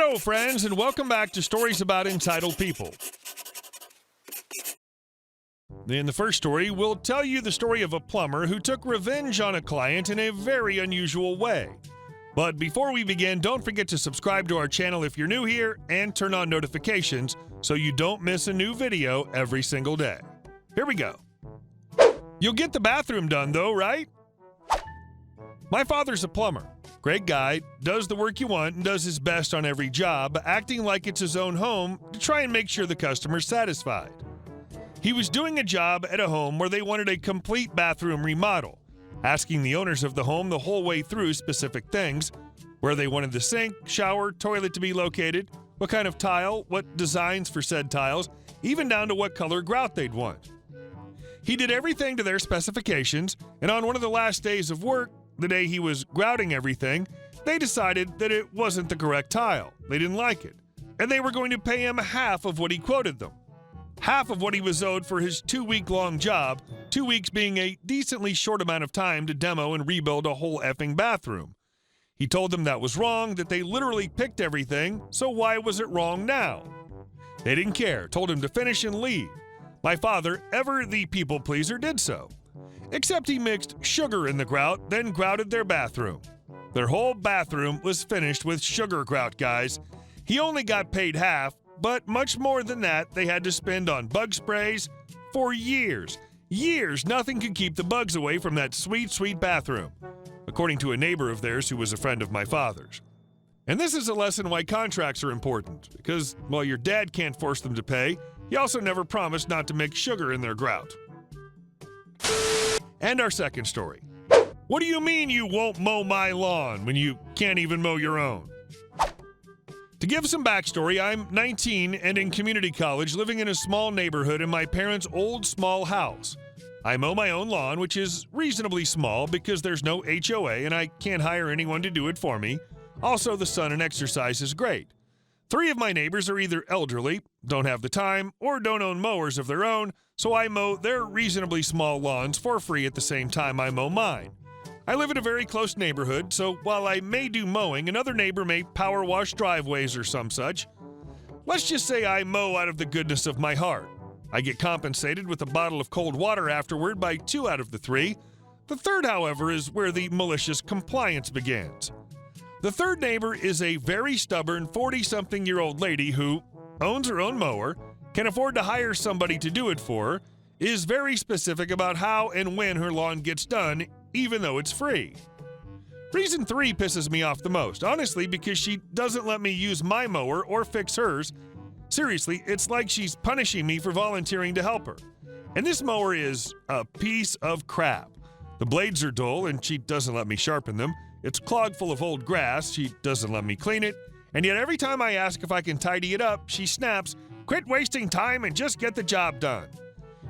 Hello, friends, and welcome back to Stories About Entitled People. In the first story, we'll tell you the story of a plumber who took revenge on a client in a very unusual way. But before we begin, don't forget to subscribe to our channel if you're new here and turn on notifications so you don't miss a new video every single day. Here we go. You'll get the bathroom done though, right? My father's a plumber. Great guy, does the work you want and does his best on every job, acting like it's his own home to try and make sure the customer's satisfied. He was doing a job at a home where they wanted a complete bathroom remodel, asking the owners of the home the whole way through specific things, where they wanted the sink, shower, toilet to be located, what kind of tile, what designs for said tiles, even down to what color grout they'd want. He did everything to their specifications, and on one of the last days of work, the day he was grouting everything, they decided that it wasn't the correct tile. They didn't like it, and they were going to pay him half of what he quoted them. Half of what he was owed for his 2-week-long job, 2 weeks being a decently short amount of time to demo and rebuild a whole effing bathroom. He told them that was wrong, that they literally picked everything, so why was it wrong now? They didn't care, told him to finish and leave. My father, ever the people pleaser, did so. Except he mixed sugar in the grout, then grouted their bathroom. Their whole bathroom was finished with sugar grout, guys. He only got paid half, but much more than that they had to spend on bug sprays for years. Years, nothing could keep the bugs away from that sweet, sweet bathroom, according to a neighbor of theirs who was a friend of my father's. And this is a lesson why contracts are important, because while your dad can't force them to pay, he also never promised not to mix sugar in their grout. And our second story. What do you mean you won't mow my lawn when you can't even mow your own? To give some backstory, I'm 19 and in community college, living in a small neighborhood in my parents' old small house. I mow my own lawn, which is reasonably small because there's no HOA and I can't hire anyone to do it for me. Also, the sun and exercise is great. 3 of my neighbors are either elderly, don't have the time, or don't own mowers of their own, so I mow their reasonably small lawns for free at the same time I mow mine. I live in a very close neighborhood, so while I may do mowing, another neighbor may power wash driveways or some such. Let's just say I mow out of the goodness of my heart. I get compensated with a bottle of cold water afterward by 2 out of the 3. The third, however, is where the malicious compliance begins. The third neighbor is a very stubborn 40-something-year-old lady who owns her own mower, can afford to hire somebody to do it for her, is very specific about how and when her lawn gets done, even though it's free. Reason 3 pisses me off the most, honestly, because she doesn't let me use my mower or fix hers. Seriously, it's like she's punishing me for volunteering to help her. And this mower is a piece of crap. The blades are dull and she doesn't let me sharpen them. It's clogged full of old grass, she doesn't let me clean it, and yet every time I ask if I can tidy it up, she snaps, "Quit wasting time and just get the job done."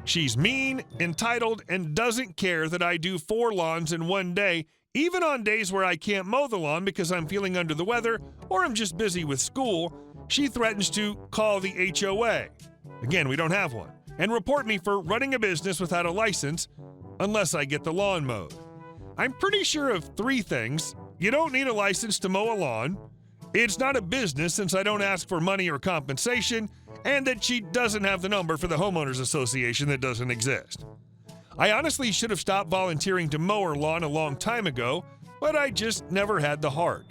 She's mean, entitled, and doesn't care that I do 4 lawns in one day, even on days where I can't mow the lawn because I'm feeling under the weather or I'm just busy with school. She threatens to call the HOA. Again, we don't have one, and report me for running a business without a license unless I get the lawn mowed. I'm pretty sure of 3 things. You don't need a license to mow a lawn. It's not a business since I don't ask for money or compensation, and that she doesn't have the number for the homeowners association that doesn't exist. I honestly should have stopped volunteering to mow her lawn a long time ago, but I just never had the heart.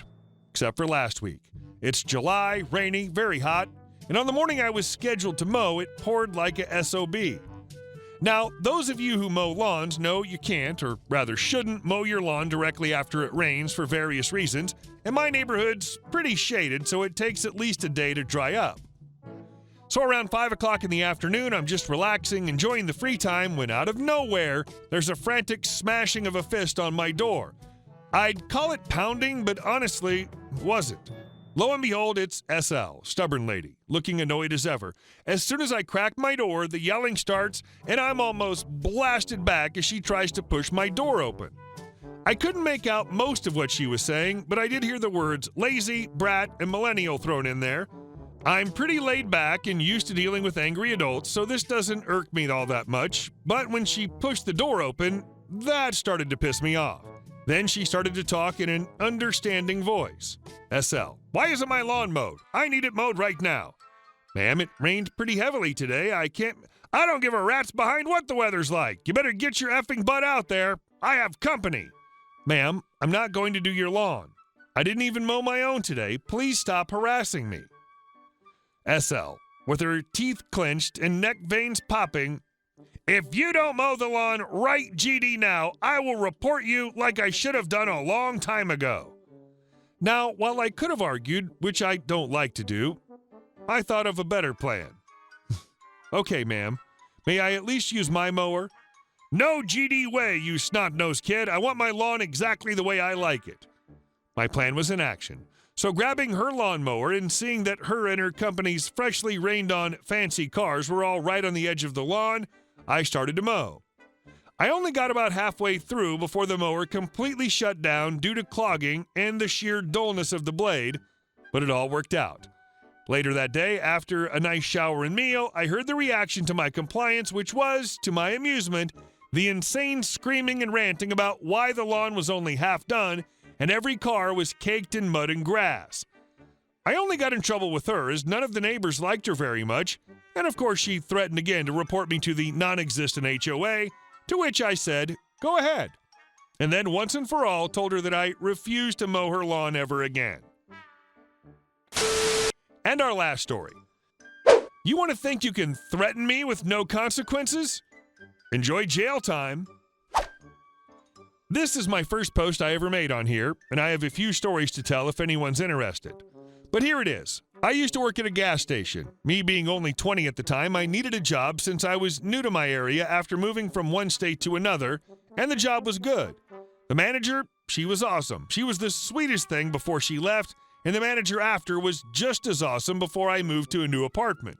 Except for last week. It's July, rainy, very hot, and on the morning I was scheduled to mow, it poured like a SOB. Now, those of you who mow lawns know you can't, or rather shouldn't, mow your lawn directly after it rains for various reasons, and my neighborhood's pretty shaded, so it takes at least a day to dry up. So around 5 o'clock in the afternoon, I'm just relaxing, enjoying the free time, when out of nowhere, there's a frantic smashing of a fist on my door. I'd call it pounding, but honestly, it wasn't. Lo and behold, it's SL, stubborn lady, looking annoyed as ever. As soon as I crack my door, the yelling starts, and I'm almost blasted back as she tries to push my door open. I couldn't make out most of what she was saying, but I did hear the words lazy, brat, and millennial thrown in there. I'm pretty laid back and used to dealing with angry adults, so this doesn't irk me all that much, but when she pushed the door open, that started to piss me off. Then she started to talk in an understanding voice. SL, why isn't my lawn mowed? I need it mowed right now. Ma'am, it rained pretty heavily today. I don't give a rat's behind what the weather's like. You better get your effing butt out there. I have company. Ma'am, I'm not going to do your lawn. I didn't even mow my own today. Please stop harassing me. SL, with her teeth clenched and neck veins popping, if you don't mow the lawn right GD now, I will report you like I should have done a long time ago. Now, while I could have argued, which I don't like to do, I thought of a better plan. Okay, ma'am, may I at least use my mower? No GD way, you snot-nosed kid. I want my lawn exactly the way I like it. My plan was in action. So grabbing her lawnmower and seeing that her and her company's freshly rained-on fancy cars were all right on the edge of the lawn, I started to mow. I only got about halfway through before the mower completely shut down due to clogging and the sheer dullness of the blade, but it all worked out. Later that day, after a nice shower and meal, I heard the reaction to my compliance, which was, to my amusement, the insane screaming and ranting about why the lawn was only half done and every car was caked in mud and grass. I only got in trouble with her as none of the neighbors liked her very much, and of course she threatened again to report me to the non-existent HOA, to which I said, go ahead, and then once and for all told her that I refused to mow her lawn ever again. And our last story. You want to think you can threaten me with no consequences? Enjoy jail time. This is my first post I ever made on here, and I have a few stories to tell if anyone's interested. But here it is. I used to work at a gas station. Me being only 20 at the time, I needed a job since I was new to my area after moving from one state to another, and the job was good. The manager, she was awesome. She was the sweetest thing before she left, and the manager after was just as awesome before I moved to a new apartment.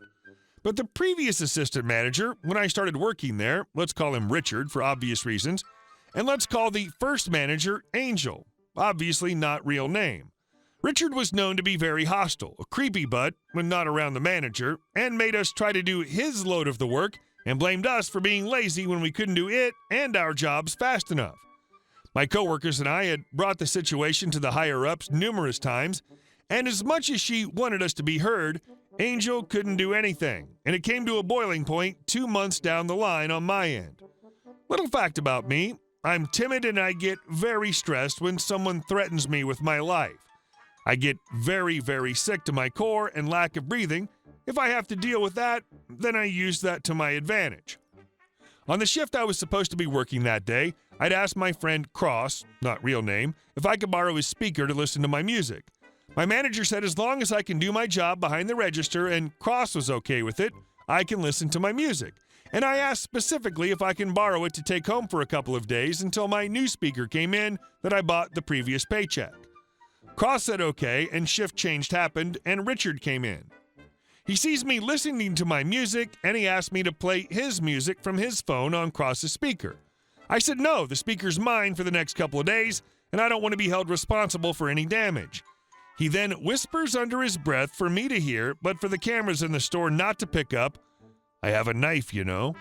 But the previous assistant manager, when I started working there, let's call him Richard for obvious reasons, and let's call the first manager Angel, obviously not real name. Richard was known to be very hostile, a creepy butt when not around the manager, and made us try to do his load of the work and blamed us for being lazy when we couldn't do it and our jobs fast enough. My coworkers and I had brought the situation to the higher-ups numerous times, and as much as she wanted us to be heard, Angel couldn't do anything, and it came to a boiling point 2 months down the line on my end. Little fact about me, I'm timid and I get very stressed when someone threatens me with my life. I get very, very sick to my core and lack of breathing. If I have to deal with that, then I use that to my advantage. On the shift I was supposed to be working that day, I'd asked my friend Cross, not real name, if I could borrow his speaker to listen to my music. My manager said as long as I can do my job behind the register and Cross was okay with it, I can listen to my music. And I asked specifically if I can borrow it to take home for a couple of days until my new speaker came in that I bought the previous paycheck. Cross said okay, and shift change happened, and Richard came in. He sees me listening to my music, and he asked me to play his music from his phone on Cross's speaker. I said no, the speaker's mine for the next couple of days, and I don't want to be held responsible for any damage. He then whispers under his breath for me to hear, but for the cameras in the store not to pick up, I have a knife, you know.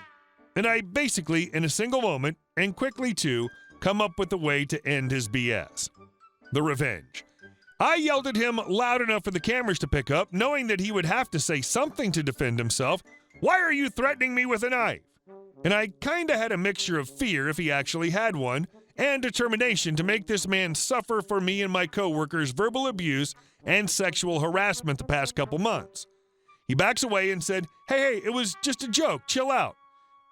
And I basically, in a single moment, and quickly too, come up with a way to end his BS. The revenge. I yelled at him loud enough for the cameras to pick up, knowing that he would have to say something to defend himself. Why are you threatening me with a knife? And I kinda had a mixture of fear, if he actually had one, and determination to make this man suffer for me and my coworkers' verbal abuse and sexual harassment the past couple months. He backs away and said, hey, it was just a joke, chill out.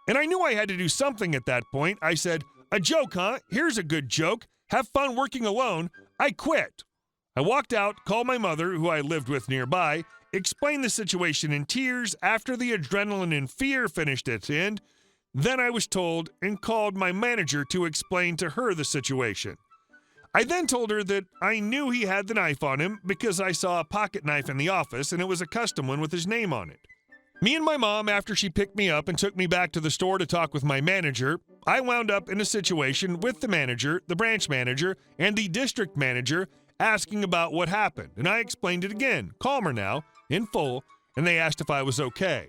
And I knew I had to do something at that point. I said, a joke, huh? Here's a good joke. Have fun working alone. I quit. I walked out, called my mother, who I lived with nearby, explained the situation in tears after the adrenaline and fear finished its end. Then I was told and called my manager to explain to her the situation. I then told her that I knew he had the knife on him because I saw a pocket knife in the office and it was a custom one with his name on it. Me and my mom, after she picked me up and took me back to the store to talk with my manager, I wound up in a situation with the manager, the branch manager, and the district manager asking about what happened. And I explained it again, calmer now, in full, and they asked if I was okay.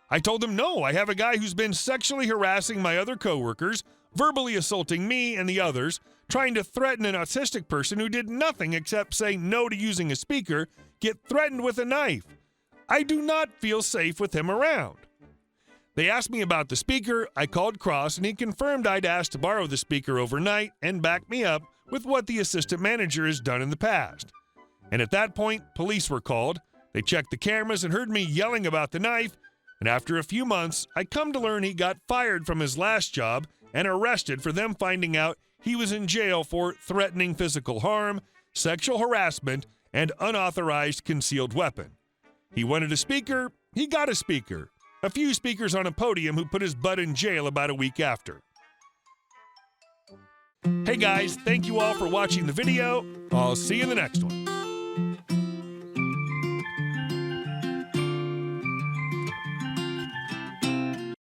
I told them no, I have a guy who's been sexually harassing my other coworkers, verbally assaulting me and the others, trying to threaten an autistic person who did nothing except say no to using a speaker get threatened with a knife. I do not feel safe with him around. They asked me about the speaker. I called Cross, and he confirmed I'd asked to borrow the speaker overnight and backed me up with what the assistant manager has done in the past. And at that point, police were called. They checked the cameras and heard me yelling about the knife, and after a few months, I come to learn he got fired from his last job and arrested for them finding out he was in jail for threatening physical harm, sexual harassment, and unauthorized concealed weapon. He wanted a speaker, he got a speaker. A few speakers on a podium who put his butt in jail about a week after. Hey guys, thank you all for watching the video. I'll see you in the next one.